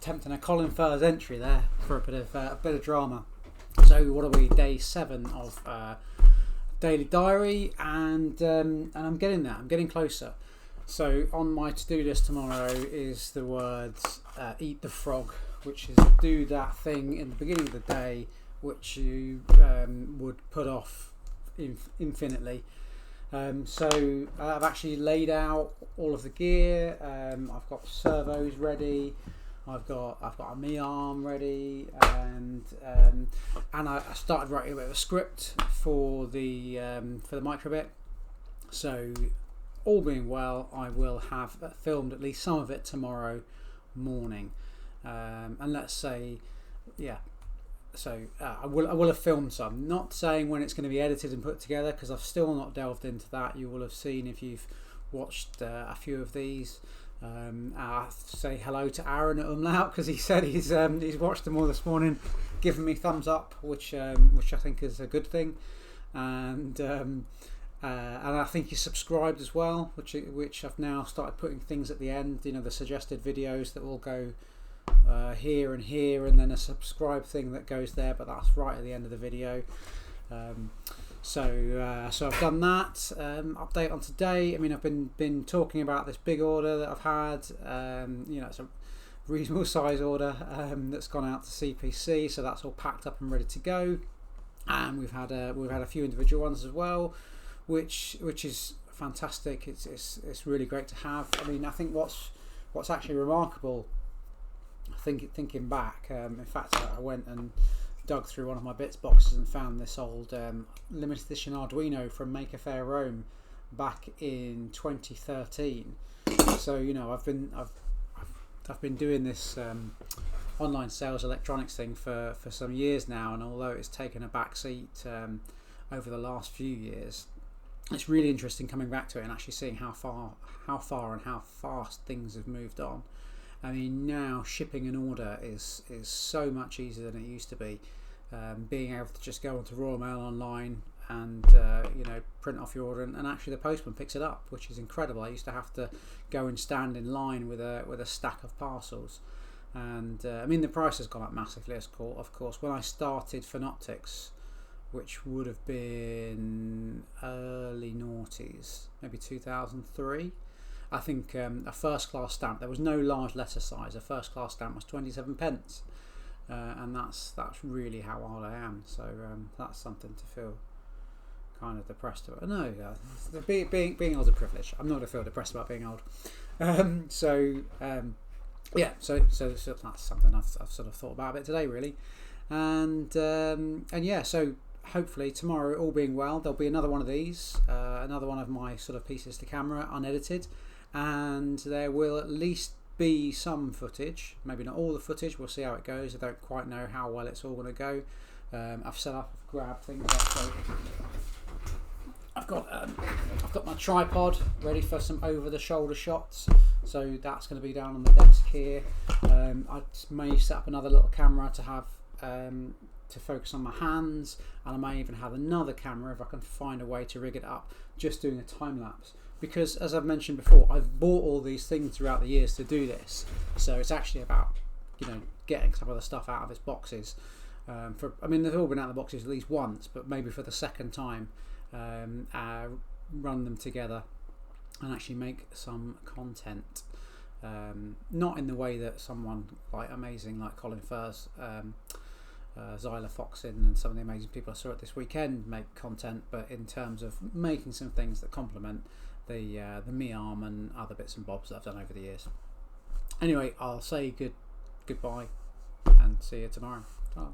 attempting a Colin Firth entry there for a bit of drama. So what are we? Day 7 of daily diary, and I'm getting there. I'm getting closer. So on my to-do list tomorrow is the words "eat the frog," which is do that thing in the beginning of the day which you would put off infinitely. So I've actually laid out all of the gear. I've got servos ready. I've got a me arm ready, and I started writing a bit of a script for the microbit. So all being well, I will have filmed at least some of it tomorrow morning, and let's say, yeah. So I will have filmed some. Not saying when it's going to be edited and put together, because I've still not delved into that. You will have seen if you've watched a few of these. I say hello to Aaron at Umlaut, because he said he's watched them all this morning, giving me thumbs up, which I think is a good thing, and I think he's subscribed as well, which I've now started putting things at the end. You know, the suggested videos that will go here and here, and then a subscribe thing that goes there, but that's right at the end of the video. So I've done that. Update on today. I mean, I've been talking about this big order that I've had. It's a reasonable size order that's gone out to CPC, so that's all packed up and ready to go. And we've had a few individual ones as well, which is fantastic. It's really great to have. I mean, I think what's actually remarkable, thinking back, in fact, I went and dug through one of my bits boxes and found this old limited edition Arduino from Maker Faire Rome back in 2013. So I've been doing this online sales electronics thing for some years now, and although it's taken a back seat over the last few years, it's really interesting coming back to it and actually seeing how far and how fast things have moved on. I mean, now shipping an order is so much easier than it used to be. Being able to just go onto Royal Mail online and print off your order, and actually the postman picks it up, which is incredible. I used to have to go and stand in line with a stack of parcels, and I mean, the price has gone up massively, of course. When I started Phenoptics, which would have been early noughties, maybe 2003. I think a first class stamp, there was no large letter size, a first class stamp was 27 pence, and that's really how old I am. So that's something to feel kind of depressed about. No, being old is a privilege. I'm not going to feel depressed about being old. So that's something I've sort of thought about a bit today, really, and yeah. So hopefully tomorrow, all being well, there'll be another one of these, another one of my sort of pieces to camera, unedited. And there will at least be some footage, maybe not all the footage. We'll see how it goes. I don't quite know how well it's all going to go. I've set up, I've grabbed things up. So I've got my tripod ready for some over-the-shoulder shots. So that's going to be down on the desk here. I may set up another little camera to have to focus on my hands, and I may even have another camera if I can find a way to rig it up, just doing a time lapse. Because, as I've mentioned before, I've bought all these things throughout the years to do this. So it's actually about, getting some of the stuff out of its boxes. They've all been out of the boxes at least once, but maybe for the second time, run them together and actually make some content. Not in the way that someone amazing like Colin Firth, Zyla Foxin, and some of the amazing people I saw it this weekend make content, but in terms of making some things that complement the me arm and other bits and bobs that I've done over the years. Anyway, I'll say goodbye and see you tomorrow. Ta.